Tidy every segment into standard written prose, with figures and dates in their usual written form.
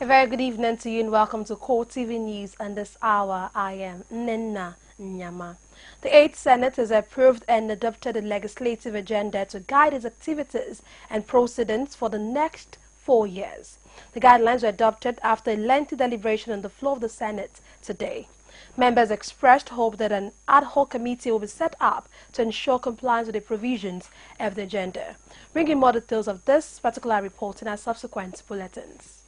A very good evening to you and welcome to CoreTV News. And this hour, I am Nena Nyama. The 8th Senate has approved and adopted a legislative agenda to guide its activities and proceedings for the next 4 years. The guidelines were adopted after a lengthy deliberation on the floor of the Senate today. Members expressed hope that an ad hoc committee will be set up to ensure compliance with the provisions of the agenda. Bringing more details of this particular report in our subsequent bulletins.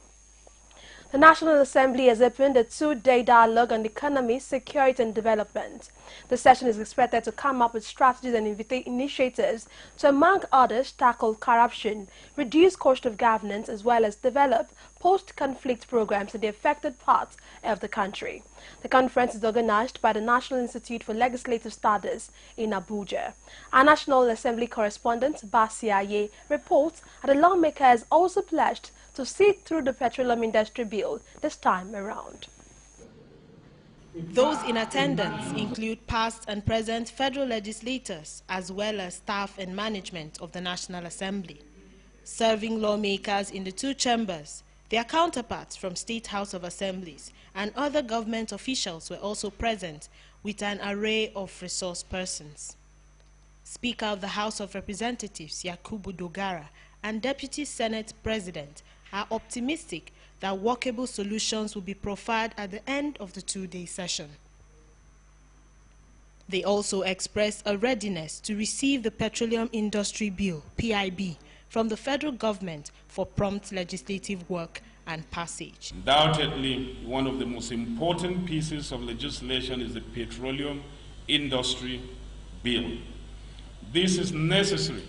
The National Assembly has opened a 2-day dialogue on economy, security and development. The session is expected to come up with strategies and initiatives to, among others, tackle corruption, reduce cost of governance, as well as develop post-conflict programs in the affected parts of the country. The conference is organized by the National Institute for Legislative Studies in Abuja. Our National Assembly correspondent, Basiaye, reports that the lawmakers also pledged to see through the petroleum industry bill this time around. Those in attendance include past and present federal legislators as well as staff and management of the National Assembly. Serving lawmakers in the two chambers, their counterparts from State House of Assemblies and other government officials were also present with an array of resource persons. Speaker of the House of Representatives, Yakubu Dogara, and Deputy Senate President are optimistic that workable solutions will be proffered at the end of the 2-day session. They also expressed a readiness to receive the Petroleum Industry Bill, PIB, from the federal government for prompt legislative work and passage. Undoubtedly, one of the most important pieces of legislation is the Petroleum Industry Bill. This is necessary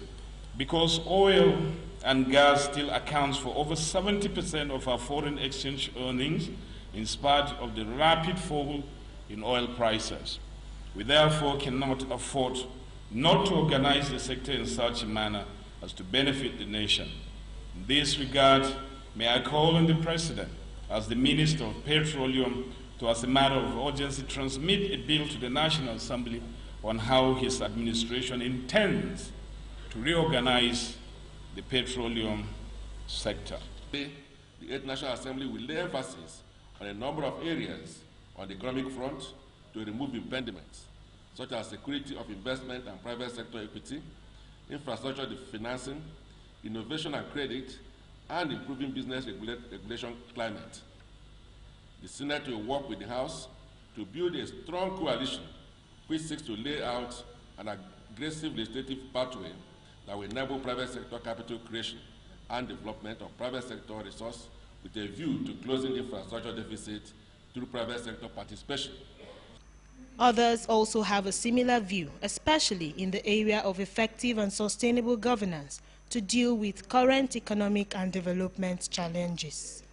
because oil and gas still accounts for over 70% of our foreign exchange earnings in spite of the rapid fall in oil prices. We therefore cannot afford not to organize the sector in such a manner as to benefit the nation. In this regard, may I call on the President, as the Minister of Petroleum, to, as a matter of urgency, transmit a bill to the National Assembly on how his administration intends to reorganize the petroleum sector. The 8th National Assembly will lay emphasis on a number of areas on the economic front to remove impediments, such as security of investment and private sector equity, infrastructure financing, innovation and credit, and improving business regulation climate. The Senate will work with the House to build a strong coalition which seeks to lay out an aggressive legislative pathway that will enable private sector capital creation and development of private sector resource with a view to closing infrastructure deficit through private sector participation. Others also have a similar view, especially in the area of effective and sustainable governance to deal with current economic and development challenges.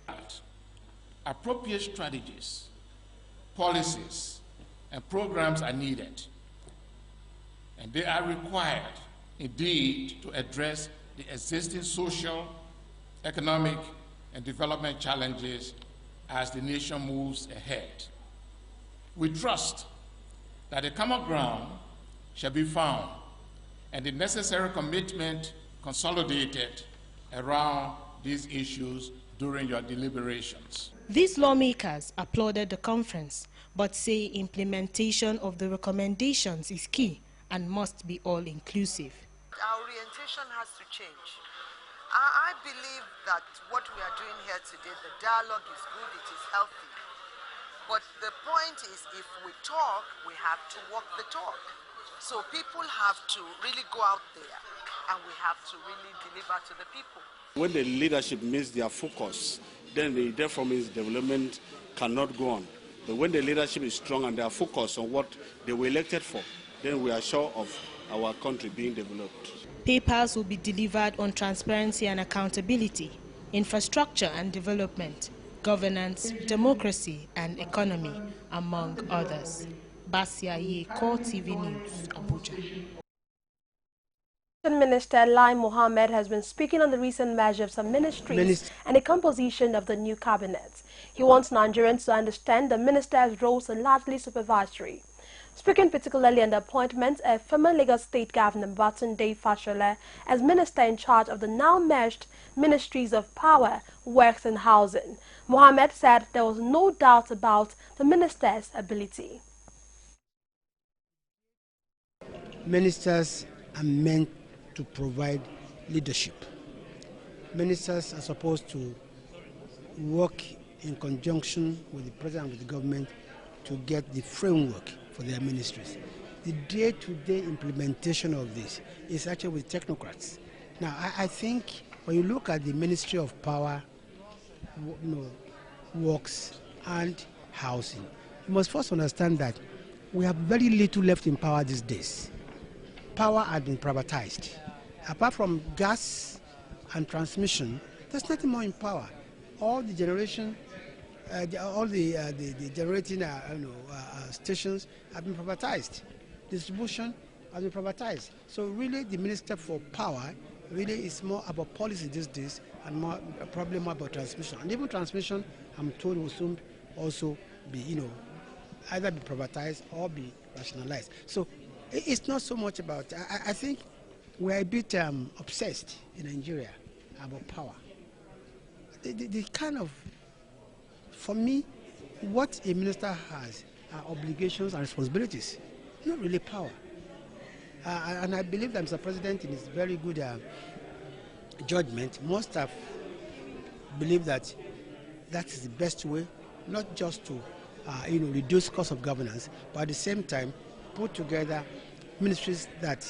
Appropriate strategies, policies, and programs are needed, and they are required indeed to address the existing social, economic, and development challenges as the nation moves ahead. We trust that a common ground shall be found and the necessary commitment consolidated around these issues during your deliberations. These lawmakers applauded the conference, but say implementation of the recommendations is key and must be all-inclusive. Our orientation has to change. I believe that what we are doing here today, the dialogue is good, it is healthy. But the point is, if we talk, we have to walk the talk. So people have to really go out there and we have to really deliver to the people. When the leadership misses their focus, then the therefore means development cannot go on. But when the leadership is strong and they are focused on what they were elected for, then we are sure of our country being developed. Papers will be delivered on transparency and accountability, infrastructure and development, governance, democracy and economy, among others. Basiaye, CoreTV News, Abuja. Minister Lai Mohammed has been speaking on the recent merger of some ministries and the composition of the new cabinet. He wants Nigerians to understand the minister's roles are largely supervisory. Speaking particularly on the appointment of former Lagos State Governor Batunde Fashola as minister in charge of the now merged Ministries of Power, Works and Housing, Mohammed said there was no doubt about the minister's ability. Ministers are meant to provide leadership. Ministers are supposed to work in conjunction with the president and with the government to get the framework for their ministries. The day-to-day implementation of this is actually with technocrats. Now, I think when you look at the Ministry of Power, Works and Housing, you must first understand that we have very little left in power these days. Power has been privatized. Apart from gas and transmission, there's nothing more in power. All the generation, all the generating stations have been privatized. Distribution has been privatized. So really, the Minister for Power really is more about policy these days and probably more about transmission. And even transmission, I'm told, will soon also be, either be privatized or be rationalized. So it's not so much about. I think we're a bit obsessed in Nigeria about power. The kind of, for me, what a minister has are obligations and responsibilities, not really power. And I believe that Mr. President, in his very good judgment, must have believed that that is the best way, not just to reduce cost of governance, but at the same time put together ministries that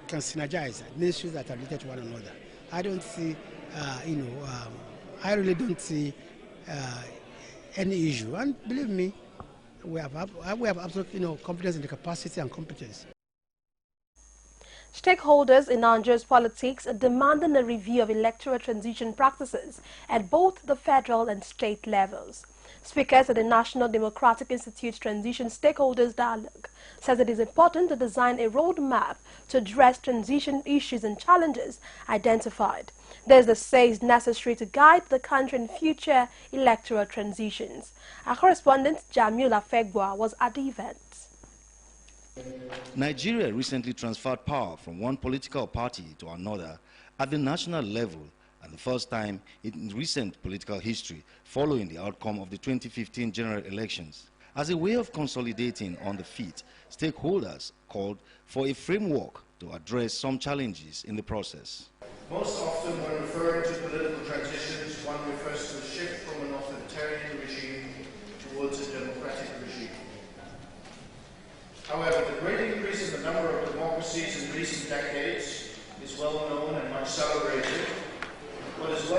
can synergize, ministries that are related to one another. I don't see, I really don't see any issue. And believe me, we have absolute confidence in the capacity and competence. Stakeholders in Nigeria's politics are demanding a review of electoral transition practices at both the federal and state levels. Speakers at the National Democratic Institute's Transition Stakeholders Dialogue says it is important to design a roadmap to address transition issues and challenges identified. This, they say, is necessary to guide the country in future electoral transitions. Our correspondent Jamila Fegwa was at the event. Nigeria recently transferred power from one political party to another at the national level, and the first time in recent political history following the outcome of the 2015 general elections. As a way of consolidating on the feet, stakeholders called for a framework to address some challenges in the process. Most often when referring to political transitions, one refers to a shift from an authoritarian regime towards a democratic regime. However, the great increase in the number of democracies in recent decades is well known and much celebrated. What is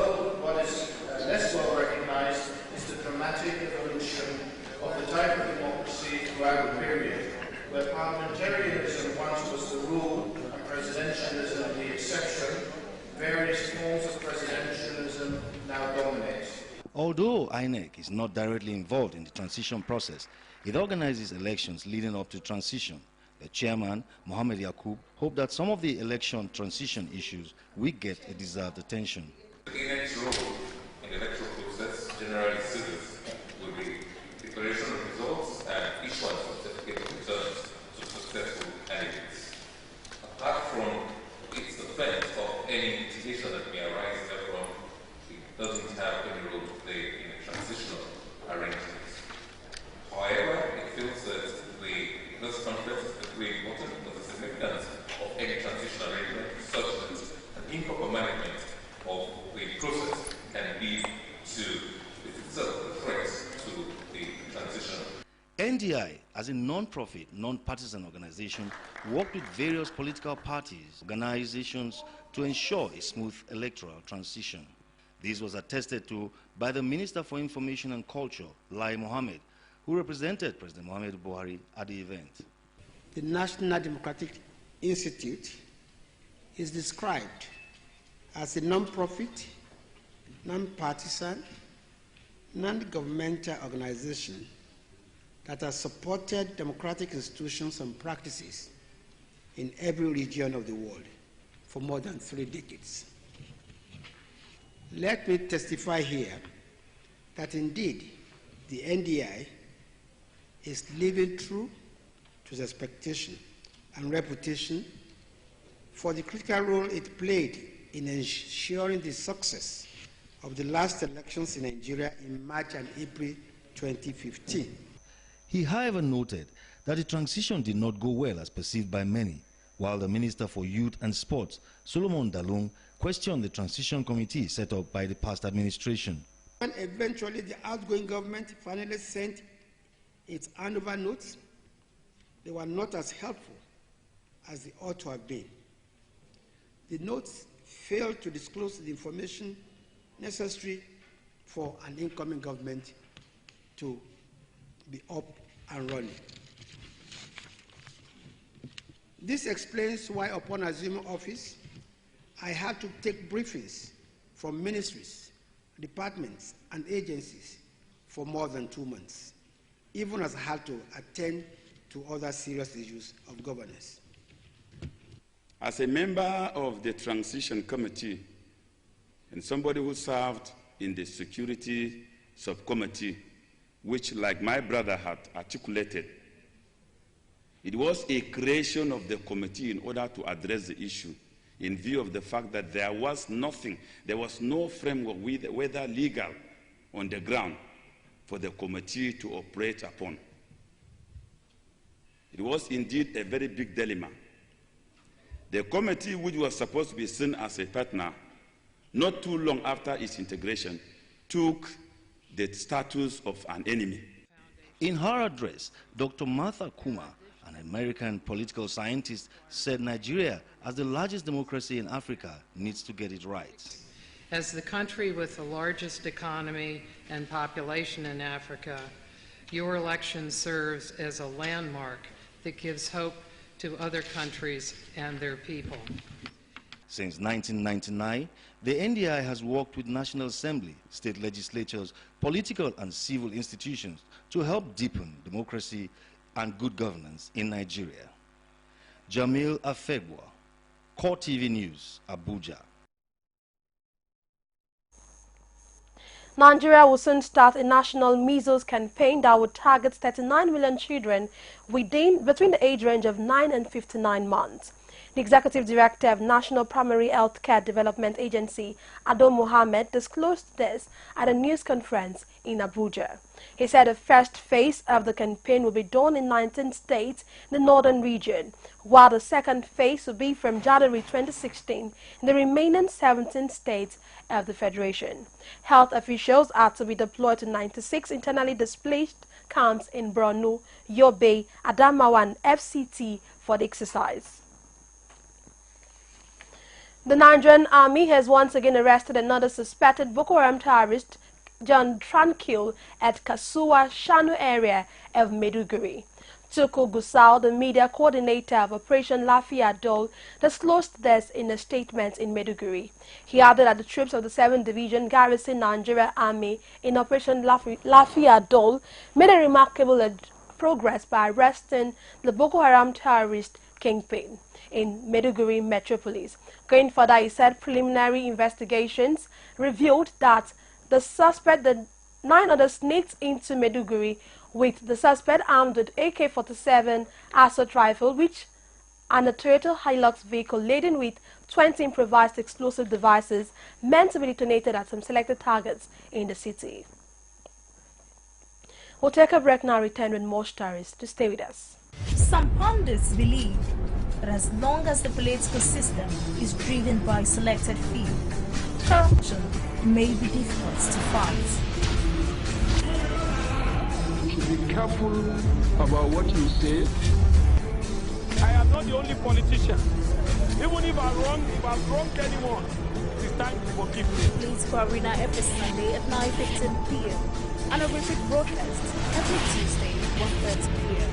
less well recognized is the dramatic evolution of the type of democracy throughout the period, where parliamentarianism once was the rule and presidentialism the exception. Various forms of presidentialism now dominate. Although INEC is not directly involved in the transition process, it organizes elections leading up to transition. The chairman, Mohammed Yakub, hoped that some of the election transition issues will get a deserved attention. INEC's role in the electoral process generally serious will be declaration of results and issuance of certificate of returns to successful candidates. Apart from its defense of any litigation that may arise therefrom, it doesn't have any role to play in the transitional arrangements. However, it feels that this conference is particularly important because the significance of any transition arrangement is such that an improper management of the process can lead to itself a threat to the transition. NDI, as a non-profit, non-partisan organization, worked with various political parties, organizations to ensure a smooth electoral transition. This was attested to by the Minister for Information and Culture, Lai Mohammed, who represented President Muhammadu Buhari at the event. The National Democratic Institute is described as a non-profit, non-partisan, non-governmental organization that has supported democratic institutions and practices in every region of the world for more than 3 decades. Let me testify here that indeed the NDI is living true to its expectation and reputation for the critical role it played in ensuring the success of the last elections in Nigeria in March and April 2015. He, however, noted that the transition did not go well as perceived by many, while the Minister for Youth and Sports, Solomon Dalung, questioned the transition committee set up by the past administration. When eventually the outgoing government finally sent its handover notes, they were not as helpful as they ought to have been. The notes failed to disclose the information necessary for an incoming government to be up and running. This explains why, upon assuming office, I had to take briefings from ministries, departments, and agencies for more than 2 months, even as I had to attend to other serious issues of governance. As a member of the Transition Committee and somebody who served in the Security Subcommittee, which, like my brother had articulated, it was a creation of the committee in order to address the issue in view of the fact that there was nothing, there was no framework, whether legal on the ground, for the committee to operate upon. It was indeed a very big dilemma. The committee, which was supposed to be seen as a partner, not too long after its integration, took the status of an enemy. In her address, Dr. Martha Kuma, an American political scientist, said Nigeria, as the largest democracy in Africa, needs to get it right. As the country with the largest economy and population in Africa, your election serves as a landmark that gives hope to other countries and their people. Since 1999, the NDI has worked with National Assembly, state legislatures, political and civil institutions to help deepen democracy and good governance in Nigeria. Jamil Afegwa, CoreTV News, Abuja. Nigeria will soon start a national measles campaign that will target 39 million children between the age range of 9 and 59 months. The Executive Director of National Primary Health Care Development Agency, Ado Mohammed, disclosed this at a news conference in Abuja. He said the first phase of the campaign will be done in 19 states in the northern region, while the second phase will be from January 2016 in the remaining 17 states of the Federation. Health officials are to be deployed to 96 internally displaced camps in Borno, Yobe, Adamawa, and FCT for the exercise. The Nigerian Army has once again arrested another suspected Boko Haram terrorist, John Tranquil, at Kasuwa, Shanu area of Maiduguri. Tuku Gusau, the media coordinator of Operation Lafia Dole, disclosed this in a statement in Maiduguri. He added that the troops of the 7th Division Garrison Nigeria Army in Operation Lafia Dole made a remarkable progress by arresting the Boko Haram terrorist kingpin in Maiduguri metropolis. Going further, he said preliminary investigations revealed that the suspect, the 9 others, sneaked into Maiduguri with the suspect armed with AK-47 assault rifle, and a Toyota Hilux vehicle laden with 20 improvised explosive devices meant to be detonated at some selected targets in the city. We'll take a break now, return with more stories. To stay with us. Some pundits believe that as long as the political system is driven by selected few, corruption may be difficult to fight. You should be careful about what you say. I am not the only politician. Even if I've wronged anyone, it is time to forgive me. Political Arena every Sunday at 9:15 p.m. and a repeat broadcast every Tuesday at 1:30 p.m.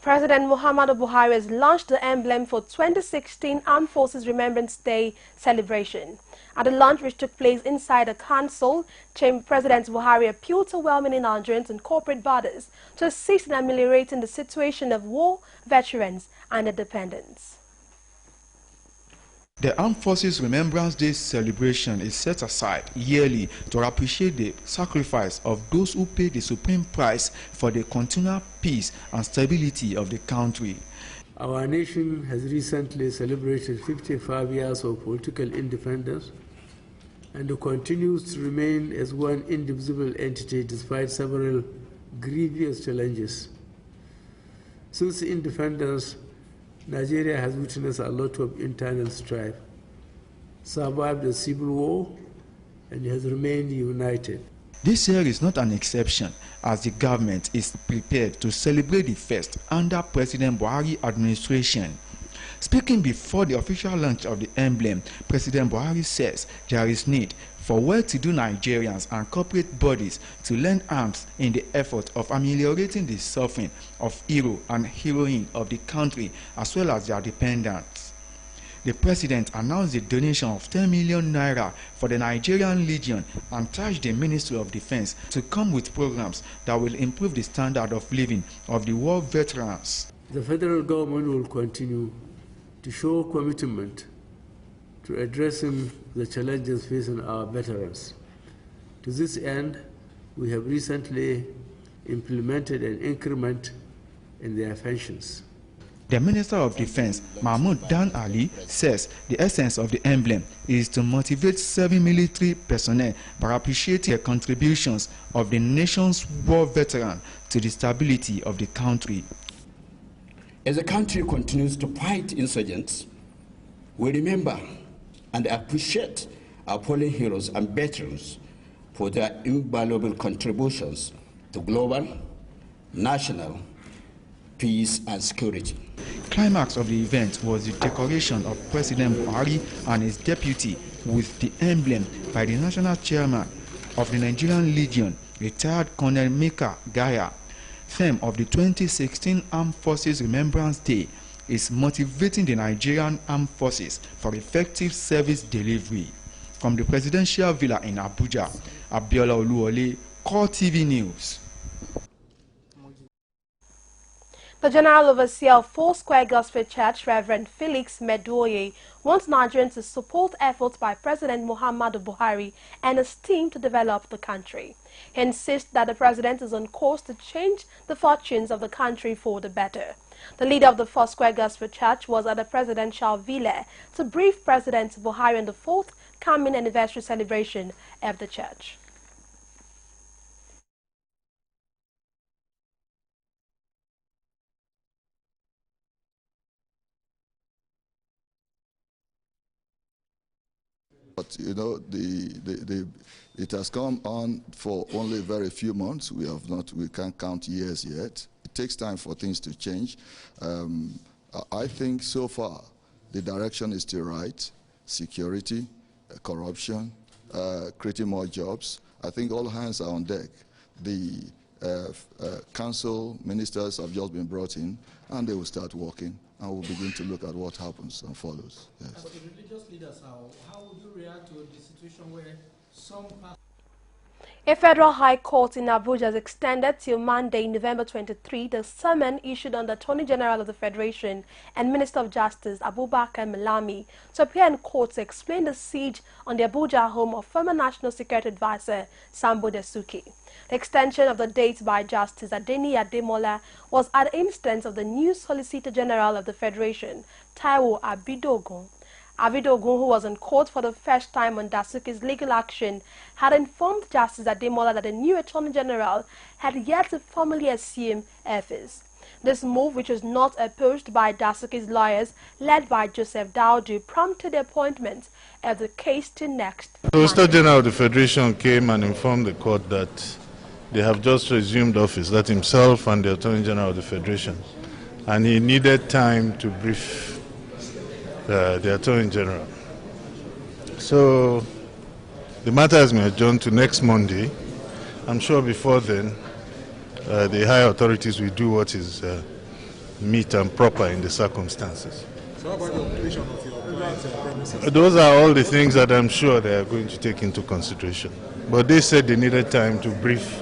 President Muhammadu Buhari has launched the emblem for 2016 Armed Forces Remembrance Day celebration. At the launch, which took place inside the council, President Buhari appealed to well-meaning Nigerians and corporate bodies to assist in ameliorating the situation of war veterans and their dependents. The Armed Forces Remembrance Day celebration is set aside yearly to appreciate the sacrifice of those who paid the supreme price for the continual peace and stability of the country. Our nation has recently celebrated 55 years of political independence and continues to remain as one indivisible entity despite several grievous challenges. Since independence, Nigeria has witnessed a lot of internal strife, survived the civil war, and has remained united. This year is not an exception, as the government is prepared to celebrate the first under President Buhari administration. Speaking before the official launch of the emblem, President Buhari says there is need for well-to-do Nigerians and corporate bodies to lend arms in the effort of ameliorating the suffering of hero and heroine of the country as well as their dependents. The president announced the donation of 10 million naira for the Nigerian Legion and charged the Ministry of Defense to come with programs that will improve the standard of living of the war veterans. The federal government will continue to show commitment to addressing the challenges facing our veterans. To this end, we have recently implemented an increment in their pensions. The Minister of Defense, Mahmoud Dan Ali, says the essence of the emblem is to motivate serving military personnel by appreciating the contributions of the nation's war veteran to the stability of the country. As the country continues to fight insurgents, we remember and appreciate our fallen heroes and veterans for their invaluable contributions to global, national peace and security. Climax of the event was the decoration of President Buhari and his deputy with the emblem by the national chairman of the Nigerian Legion, retired Colonel Mika Gaya. Theme of the 2016 Armed Forces Remembrance Day is motivating the Nigerian Armed Forces for effective service delivery. From the presidential villa in Abuja, Abiola Oluwole, CoreTV News. The General Overseer of Foursquare Gospel Church, Reverend Felix Medoye, wants Nigerians to support efforts by President Muhammadu Buhari and his team to develop the country. He insists that the president is on course to change the fortunes of the country for the better. The leader of the Foursquare Gospel Church was at the presidential villa to brief President Buhari on the forthcoming anniversary celebration of the church. But you know, it has come on for only very few months. We can't count years yet. It takes time for things to change. I think so far the direction is still right. Security, corruption, creating more jobs. I think all hands are on deck. The council ministers have just been brought in, and they will start working, and we'll begin to look at what happens and follows. Yes. But the religious leaders, how would you react to the situation where some... A federal high court in Abuja has extended till Monday, November 23, the summons issued on the Attorney General of the Federation and Minister of Justice, Abubakar Malami, to appear in court to explain the siege on the Abuja home of former National Security Advisor Sambo Dasuki. The extension of the date by Justice Adeni Ademola was at the instance of the new Solicitor General of the Federation, Taiwo Abidogun. Abidogun, who was in court for the first time on Dasuki's legal action, had informed Justice Ademola that the new Attorney General had yet to formally assume office. This move, which was not opposed by Dasuki's lawyers, led by Joseph Daudu, prompted the appointment of the case to next. The Solicitor General of the Federation came and informed the court that they have just resumed office, that himself and the Attorney General of the Federation, and he needed time to brief the Attorney General. So the matter has been adjourned to next Monday. I'm sure before then the higher authorities will do what is meet and proper in the circumstances. So how about the occupation of your premises? Those are all the things that I'm sure they are going to take into consideration. But they said they needed time to brief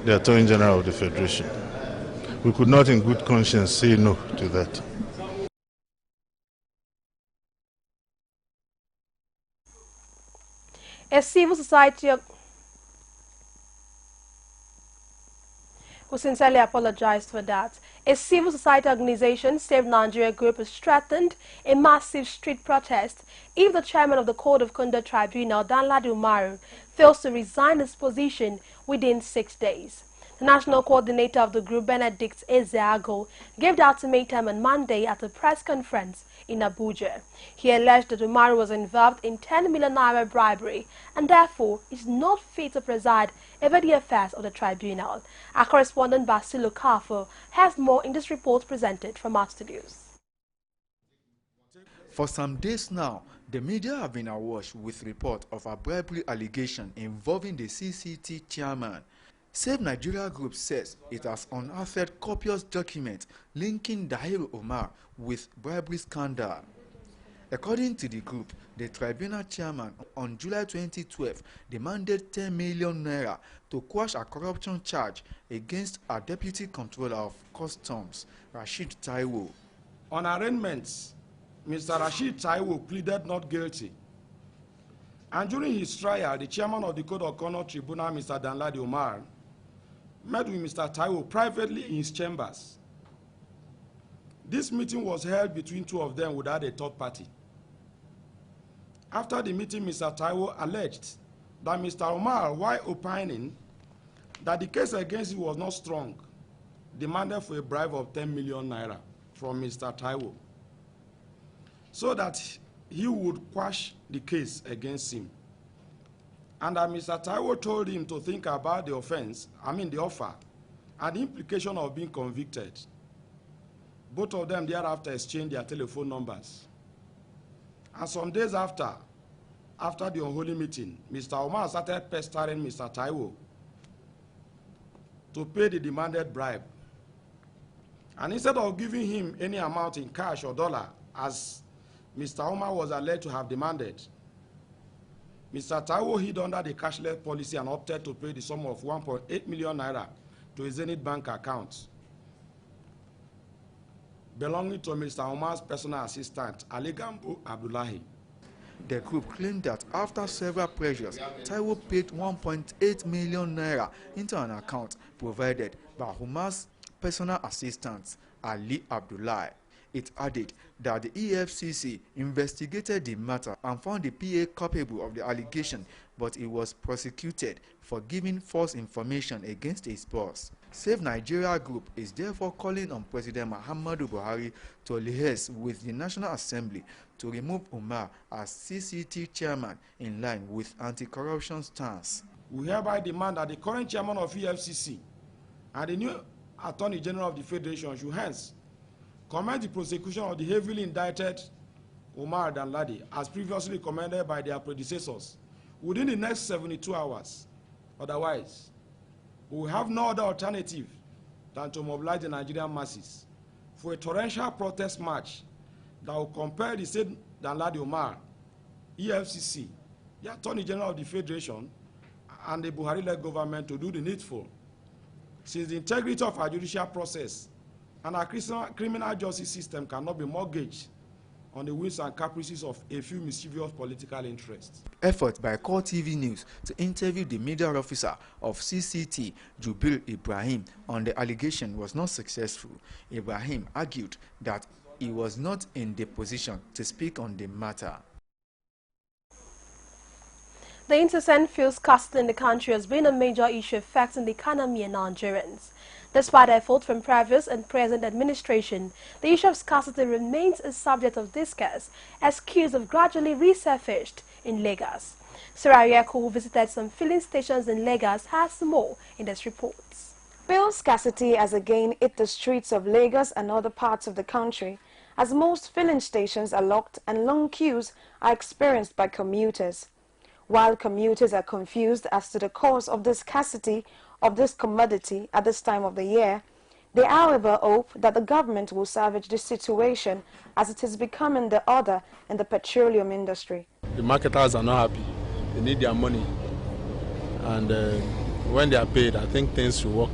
the Attorney General of the Federation. We could not in good conscience say no to that. A civil society... We sincerely apologize for that. A civil society organization, Save Nigeria Group, has threatened a massive street protest if the chairman of the Code of Conduct Tribunal, Danladi Umaru, fails to resign his position within 6 days. The national coordinator of the group, Benedict Ezeago, gave the ultimatum on Monday at a press conference in Abuja. He alleged that Umaru was involved in 10 million naira bribery and therefore is not fit to preside over the affairs of the tribunal. Our correspondent Basilo Kafo has more in this report presented from our studios. For some days now, the media have been awash with reports of a bribery allegation involving the CCT chairman. Save Nigeria Group says it has unearthed copious documents linking Dahiru Umar with bribery scandal. According to the group, the tribunal chairman on July 2012 demanded 10 million naira to quash a corruption charge against a deputy controller of customs, Rashid Taiwo. On arraignments, Mr. Rashid Taiwo pleaded not guilty. And during his trial, the chairman of the Code of Conduct Tribunal, Mr. Danladi Umar, met with Mr. Taiwo privately in his chambers. This meeting was held between two of them without a third party. After the meeting, Mr. Taiwo alleged that Mr. Umar, while opining that the case against him was not strong, demanded for a bribe of 10 million naira from Mr. Taiwo so that he would quash the case against him. And that Mr. Taiwo told him to think about the offer, and the implication of being convicted. Both of them thereafter exchanged their telephone numbers. And some days after the unholy meeting, Mr. Omar started pestering Mr. Taiwo to pay the demanded bribe. And instead of giving him any amount in cash or dollar, as Mr. Omar was alleged to have demanded, Mr. Taiwo hid under the cashless policy and opted to pay the sum of 1.8 million naira to his Zenith Bank account belonging to Mr. Omar's personal assistant, Ali Gambo Abdullahi. The group claimed that after several pressures, Taiwo paid 1.8 million naira into an account provided by Omar's personal assistant, Ali Abdullahi. It added that the EFCC investigated the matter and found the PA culpable of the allegation, but he was prosecuted for giving false information against his boss. Save Nigeria Group is therefore calling on President Muhammadu Buhari to liaise with the National Assembly to remove Umar as CCT chairman in line with anti-corruption stance. We hereby demand that the current chairman of EFCC and the new Attorney General of the Federation should hence commence the prosecution of the heavily indicted Umar Danladi as previously recommended by their predecessors within the next 72 hours. Otherwise, we will have no other alternative than to mobilize the Nigerian masses for a torrential protest march that will compel the said Danladi Umar, EFCC, the Attorney General of the Federation, and the Buhari-led government to do the needful, since the integrity of our judicial process and our criminal justice system cannot be mortgaged on the whims and caprices of a few mischievous political interests. Effort by CoreTV News to interview the media officer of CCT, Jubil Ibrahim, on the allegation was not successful. Ibrahim argued that he was not in the position to speak on the matter. The incessant fuel scarcity in the country has been a major issue affecting the economy and Nigerians. Despite efforts from previous and present administration, the issue of scarcity remains a subject of discourse as queues have gradually resurfaced in Lagos. Sarah Yeko, who visited some filling stations in Lagos, has more in this report. Fuel scarcity has again hit the streets of Lagos and other parts of the country, as most filling stations are locked and long queues are experienced by commuters. While commuters are confused as to the cause of the scarcity of this commodity at this time of the year, they however hope that the government will salvage this situation as it is becoming the order in the petroleum industry. The marketers are not happy. They need their money. And when they are paid, I think things will work.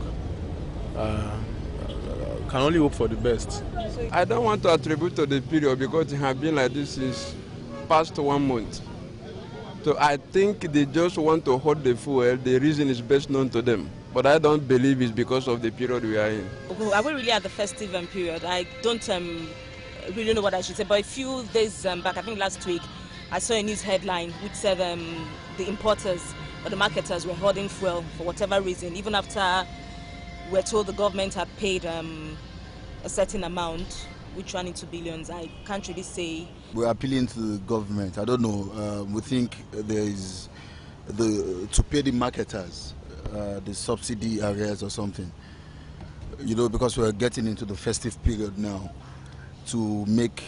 Can only hope for the best. I don't want to attribute to the period because it has been like this since past 1 month. So I think they just want to hoard the fuel. The reason is best known to them. But I don't believe it's because of the period we are in. Are we really at the festive period? I don't really know what I should say. But a few days back, I think last week, I saw a news headline which said the importers or the marketers were hoarding fuel for whatever reason, even after we're told the government had paid a certain amount, which ran into billions. I can't really say. We're appealing to the government. I don't know. We think there is to pay the marketers the subsidy areas or something. You know, because we're getting into the festive period now, to make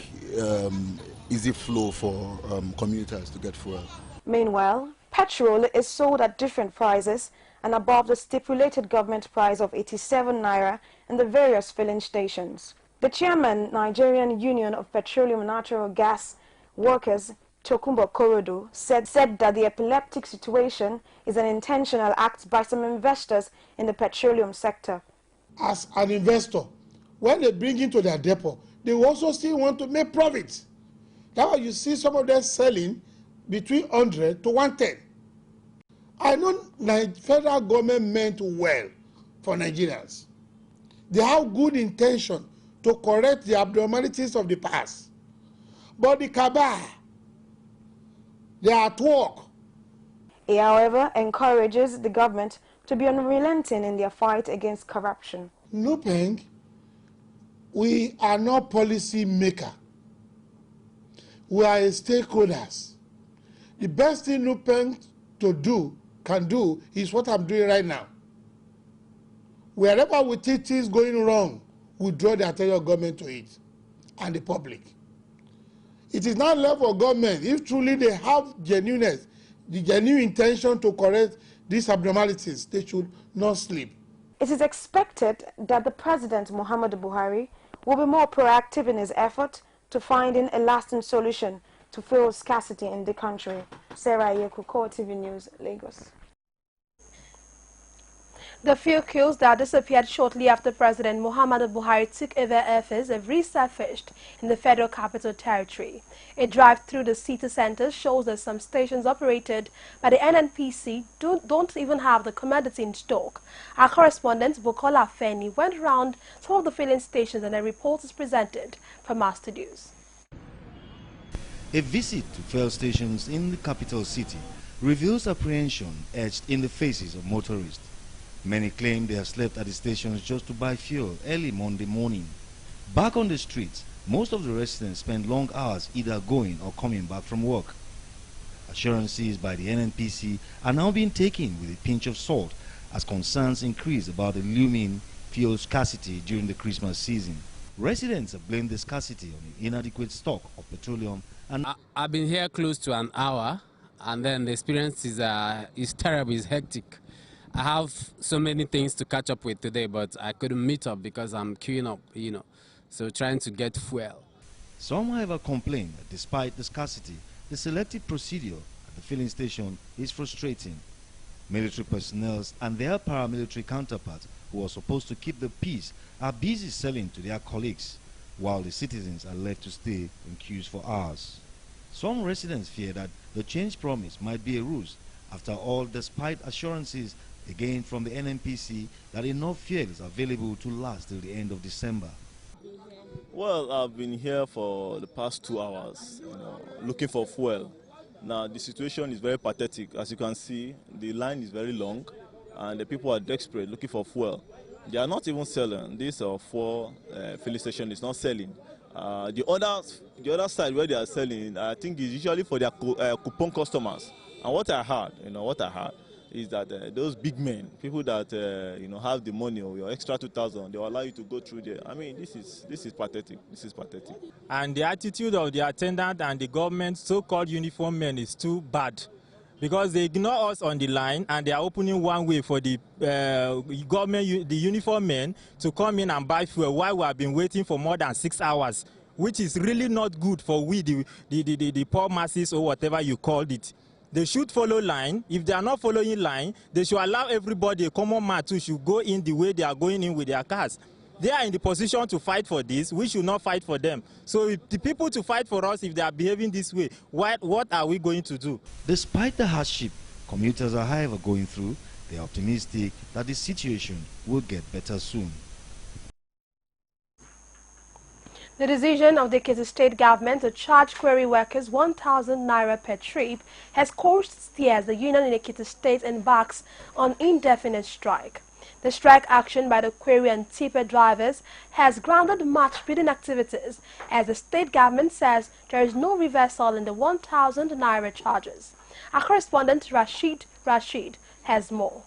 easy flow for commuters to get fuel. Meanwhile, petrol is sold at different prices and above the stipulated government price of 87 naira in the various filling stations. The chairman, Nigerian Union of Petroleum and Natural Gas Workers, Tokunbo Korodu, said that the epileptic situation is an intentional act by some investors in the petroleum sector. As an investor, when they bring into their depot, they also still want to make profits. That's why you see some of them selling between 100 to 110. I know the federal government meant well for Nigerians. They have good intention to correct the abnormalities of the past. But the cabal, they are at work. He, however, encourages the government to be unrelenting in their fight against corruption. NUPENG, we are not policy maker. We are stakeholders. The best thing NUPENG can do is what I'm doing right now. Wherever we think things going wrong, we draw the attention of government to it and the public. It is not left for government. If truly they have genuineness, the genuine intention to correct these abnormalities, they should not sleep. It is expected that the President, Muhammadu Buhari, will be more proactive in his effort to finding a lasting solution to fuel scarcity in the country. Sarah Yeku, CoreTV News, Lagos. The few kills that disappeared shortly after President Muhammadu Buhari took over office have resurfaced in the Federal Capital Territory. A drive through the city center shows that some stations operated by the NNPC don't even have the commodity in stock. Our correspondent Bukola Feni went around some of the filling stations and a report is presented from our studios. A visit to fuel stations in the capital city reveals apprehension etched in the faces of motorists. Many claim they have slept at the stations just to buy fuel early Monday morning. Back on the streets, most of the residents spend long hours either going or coming back from work. Assurances by the NNPC are now being taken with a pinch of salt as concerns increase about the looming fuel scarcity during the Christmas season. Residents have blamed the scarcity on the inadequate stock of petroleum. And I've been here close to an hour, and then the experience is terrible, it's hectic. I have so many things to catch up with today, but I couldn't meet up because I'm queuing up, so trying to get fuel. Some, however, complain that despite the scarcity, the selective procedure at the filling station is frustrating. Military personnel and their paramilitary counterparts, who are supposed to keep the peace, are busy selling to their colleagues, while the citizens are left to stay in queues for hours. Some residents fear that the change promise might be a ruse. After all, despite assurances again from the NNPC that enough fuel is available to last till the end of December. Well, I've been here for the past 2 hours, looking for fuel. Now, the situation is very pathetic. As you can see, the line is very long, and the people are desperate looking for fuel. They are not even selling. This fuel filling station is not selling. The other side where they are selling, I think, is usually for their coupon customers. And what I heard, is that those big men, people that have the money or your extra 2,000, they will allow you to go through there. I mean, this is pathetic. This is pathetic. And the attitude of the attendant and the government, so-called uniform men, is too bad, because they ignore us on the line and they are opening one way for the government, the uniform men, to come in and buy fuel while we have been waiting for more than 6 hours, which is really not good for we, the poor masses, or whatever you called it. They should follow line. If they are not following line, they should allow everybody, a common man too, should go in the way they are going in with their cars. they are in the position to fight for this, we should not fight for them. So if the people to fight for us, if they are behaving this way, what are we going to do? Despite the hardship commuters are however going through, they are optimistic that the situation will get better soon. The decision of the Ekiti state government to charge quarry workers 1,000 naira per trip has caused tears the union in Ekiti state embarks on indefinite strike. The strike action by the quarry and tipper drivers has grounded much bidding activities as the state government says there is no reversal in the 1,000 naira charges. Our correspondent Rashid has more.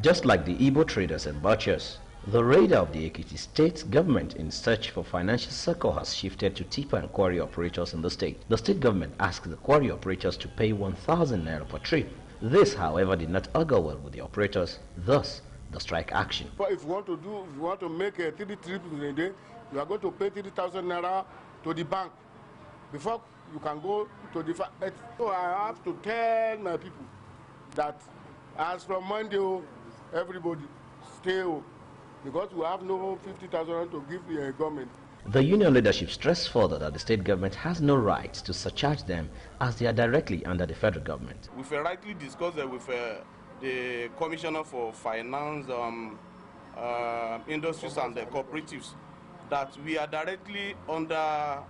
Just like the Igbo traders and butchers, the radar of the Ekiti state government in search for financial circle has shifted to tipper and quarry operators in the state. The state government asked the quarry operators to pay 1,000 naira per trip. This, however, did not augur well with the operators, thus the strike action. But if you want to make 3 trips in a day, you are going to pay 3,000 naira to the bank before you can go to the factory. So I have to tell my people that as from Monday, everybody stay home, because we have no 50,000 to give the government. The union leadership stressed further that the state government has no right to surcharge them as they are directly under the federal government. We've rightly discussed with the Commissioner for Finance, Industries and Cooperatives that we are directly under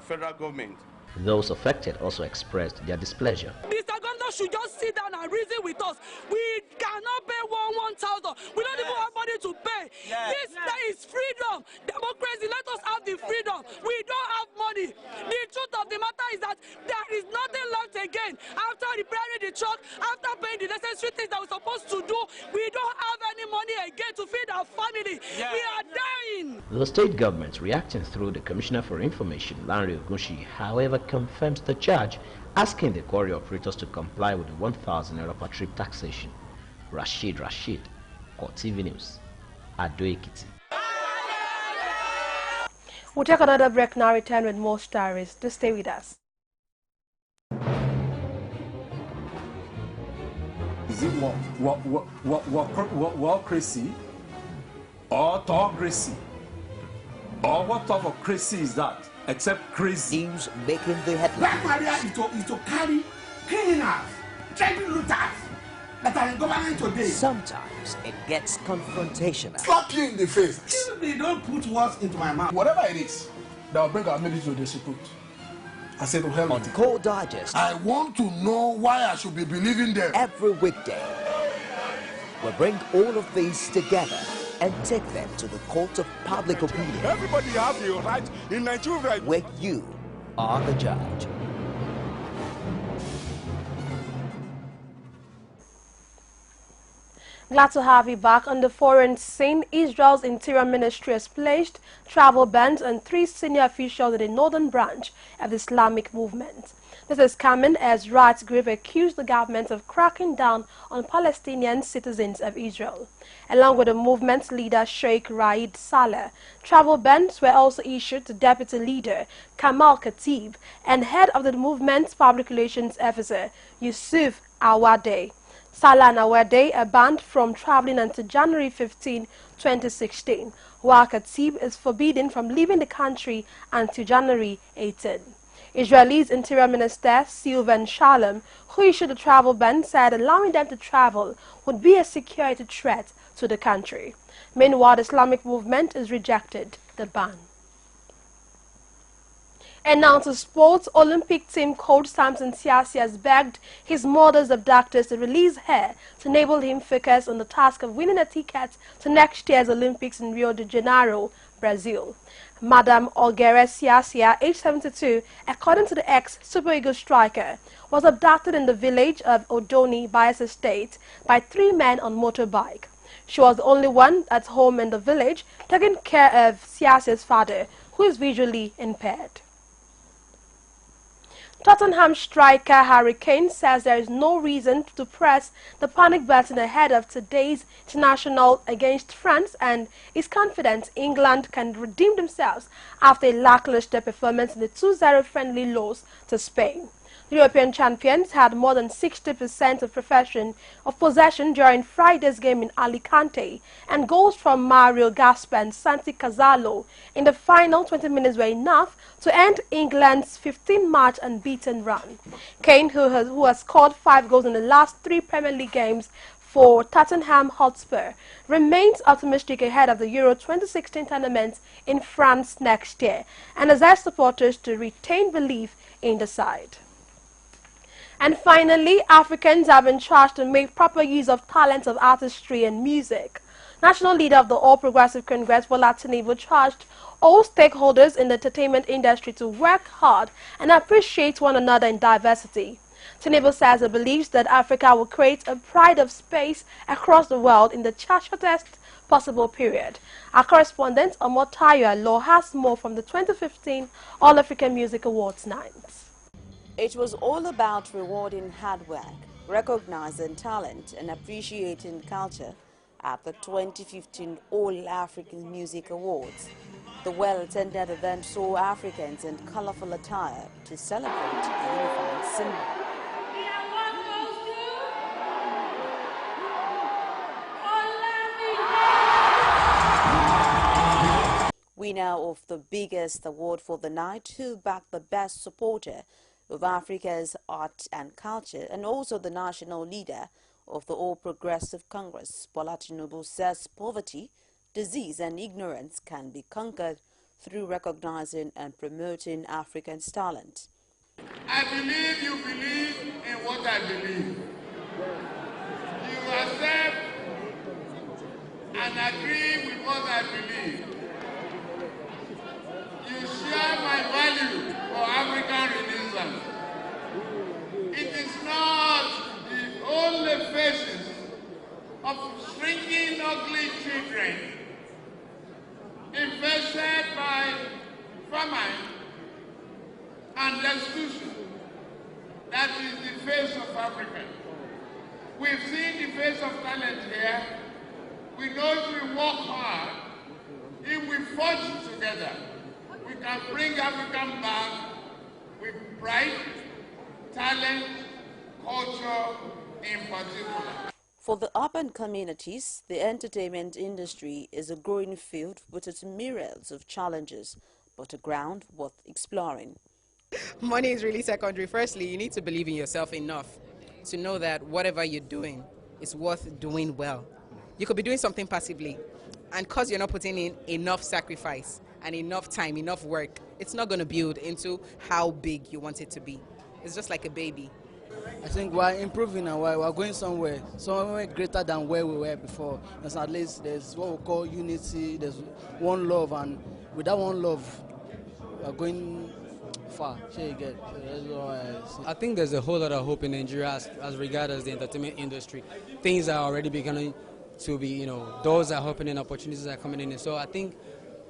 federal government. Those affected also expressed their displeasure. Mr. Governor should just sit down and reason with us. We cannot pay 1,000. We don't even have money to pay. Yes. That is freedom, democracy. Let us have the freedom. We don't have money. The truth of the matter is that there is nothing left again. After repairing the truck, after paying the necessary things that we're supposed to do, we don't have any money again to feed our family. We are dying. The state government, reacting through the Commissioner for Information, Lanre Ogunshi, however, confirmed the charge, asking the quarry operators to comply with the 1,000 naira per trip taxation. Rashid, CoreTV News, Ado Ekiti. We'll take another break now, return with more stories. Do stay with us. Is it crazy or autocracy? Or what type of crazy is that? Except crazy. News making the headlines. Black Maria is to carry criminals, trade looters that are in government today. Sometimes it gets confrontational. Slap you in the face. Excuse me, don't put words into my mouth. Whatever it is that will bring our military to disrepute, I say to hell on Core Digest. I want to know why I should be believing them. Every weekday, we'll bring all of these together and take them to the court of public opinion. Everybody has the right in Nigeria, where you are the judge. Glad to have you back. On the foreign scene, Israel's Interior Ministry has placed travel bans on 3 senior officials in the northern branch of the Islamic movement. This is coming as rights groups accuse the government of cracking down on Palestinian citizens of Israel. Along with the movement's leader Sheikh Raed Saleh, travel bans were also issued to deputy leader Kamal Khatib and head of the movement's public relations officer Yusuf Awade. Saleh and Awade are banned from traveling until January 15, 2016, while Khatib is forbidden from leaving the country until January 18. Israel's Interior Minister Sylvan Shalom, who issued the travel ban, said allowing them to travel would be a security threat to the country. Meanwhile, the Islamic movement has rejected the ban. And now to sports, Olympic team coach Samson Siasi has begged his mother's abductors to release her to enable him focus on the task of winning a ticket to next year's Olympics in Rio de Janeiro, Brazil. Madam Olgere Siasia, age 72, according to the ex-Super Eagles striker, was abducted in the village of Odoni, Bayelsa State, by 3 men on motorbike. She was the only one at home in the village, taking care of Siasia's father, who is visually impaired. Tottenham striker Harry Kane says there is no reason to press the panic button ahead of today's international against France and is confident England can redeem themselves after a lackluster performance in the 2-0 friendly loss to Spain. The European champions had more than 60% of possession during Friday's game in Alicante, and goals from Mario Gasper and Santi Cazorla in the final 20 minutes were enough to end England's 15-match unbeaten run. Kane, who has scored 5 goals in the last 3 Premier League games for Tottenham Hotspur, remains optimistic ahead of the Euro 2016 tournament in France next year, and has asked supporters to retain belief in the side. And finally, Africans have been charged to make proper use of talents of artistry and music. National leader of the All Progressive Congress, Bola Tinubu, charged all stakeholders in the entertainment industry to work hard and appreciate one another in diversity. Tinubu says he believes that Africa will create a pride of space across the world in the shortest possible period. Our correspondent, Omotayo Law, has more from the 2015 All-African Music Awards night. It was all about rewarding hard work, recognizing talent and appreciating culture at the 2015 All-African Music Awards. The well-attended event saw Africans in colorful attire to celebrate a unifying symbol. Winner of the biggest award for the night, who backed the best supporter of Africa's art and culture, and also the national leader of the All Progressive Congress, Bola Tinubu, says poverty, disease and ignorance can be conquered through recognizing and promoting Africans' talent. I believe you believe in what I believe. You accept and agree with what I believe. You share my value for African Renaissance. It is not the only faces of shrinking ugly children infested by famine and exclusion that is the face of Africa. We've seen the face of talent here. We know if we work hard, if we forge together, we can bring African back with pride, talent, culture in particular. For the urban communities, the entertainment industry is a growing field with its myriads of challenges, but a ground worth exploring. Money is really secondary. Firstly, you need to believe in yourself enough to know that whatever you're doing is worth doing well. You could be doing something passively, and because you're not putting in enough sacrifice and enough time, enough work, it's not going to build into how big you want it to be. It's just like a baby. I think we're improving and we're going somewhere greater than where we were before. And at least there's what we call unity, there's one love, and with that one love, we're going far. Sure you get. I think there's a whole lot of hope in Nigeria as regards the entertainment industry. Things are already beginning to be, doors are opening, opportunities are coming in. So I think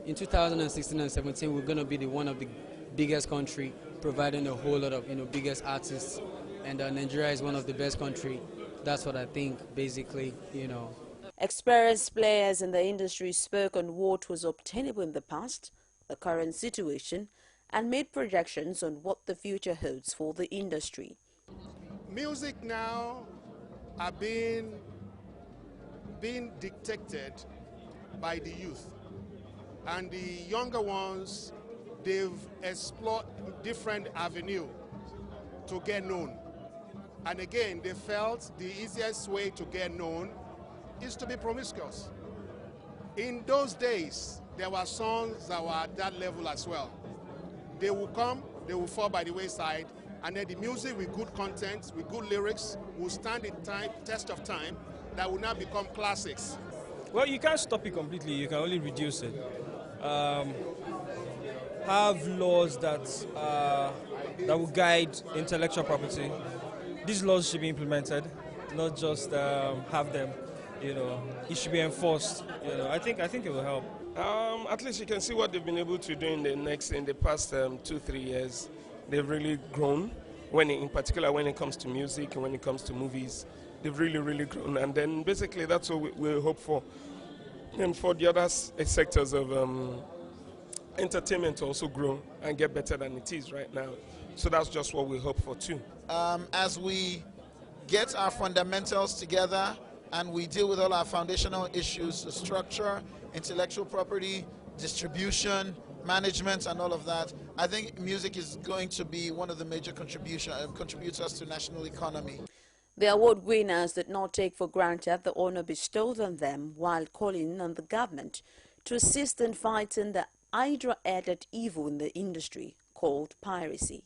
in 2016 and 17, we're going to be one of the biggest country providing a whole lot of, biggest artists. And Nigeria is one of the best country. That's what I think, basically, Experienced players in the industry spoke on what was obtainable in the past, the current situation, and made projections on what the future holds for the industry. Music now are being dictated by the youth, and the younger ones, they've explored different avenues to get known. And again, they felt the easiest way to get known is to be promiscuous. In those days, there were songs that were at that level as well. They will come, they will fall by the wayside, and then the music with good content, with good lyrics, will stand in test of time, that will now become classics. Well, you can't stop it completely, you can only reduce it. Have laws that will guide intellectual property. These laws should be implemented, not just have them. It should be enforced. I think it will help. At least you can see what they've been able to do in the past 2-3 years. They've really grown. In particular, when it comes to music and when it comes to movies, they've really grown. And then basically that's what we hope for. And for the other sectors of entertainment to also grow and get better than it is right now. So that's just what we hope for too. As we get our fundamentals together and we deal with all our foundational issues, the structure, intellectual property, distribution, management, and all of that, I think music is going to be one of the major contributors to national economy. The award winners did not take for granted the honor bestowed on them while calling on the government to assist in fighting the hydra-headed evil in the industry called piracy.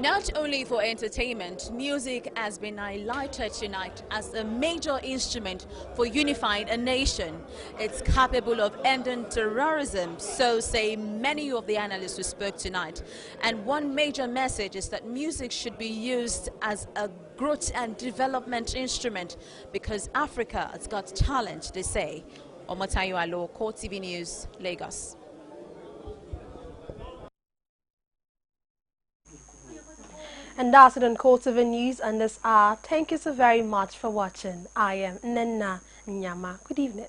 Not only for entertainment, music has been highlighted tonight as a major instrument for unifying a nation. It's capable of ending terrorism, so say many of the analysts who spoke tonight. And one major message is that music should be used as a growth and development instrument because Africa has got talent, they say. Omotayo Alo, CoreTV News, Lagos. And that's it on CoreTV News and this hour. Thank you so very much for watching. I am Nenna Nyama. Good evening.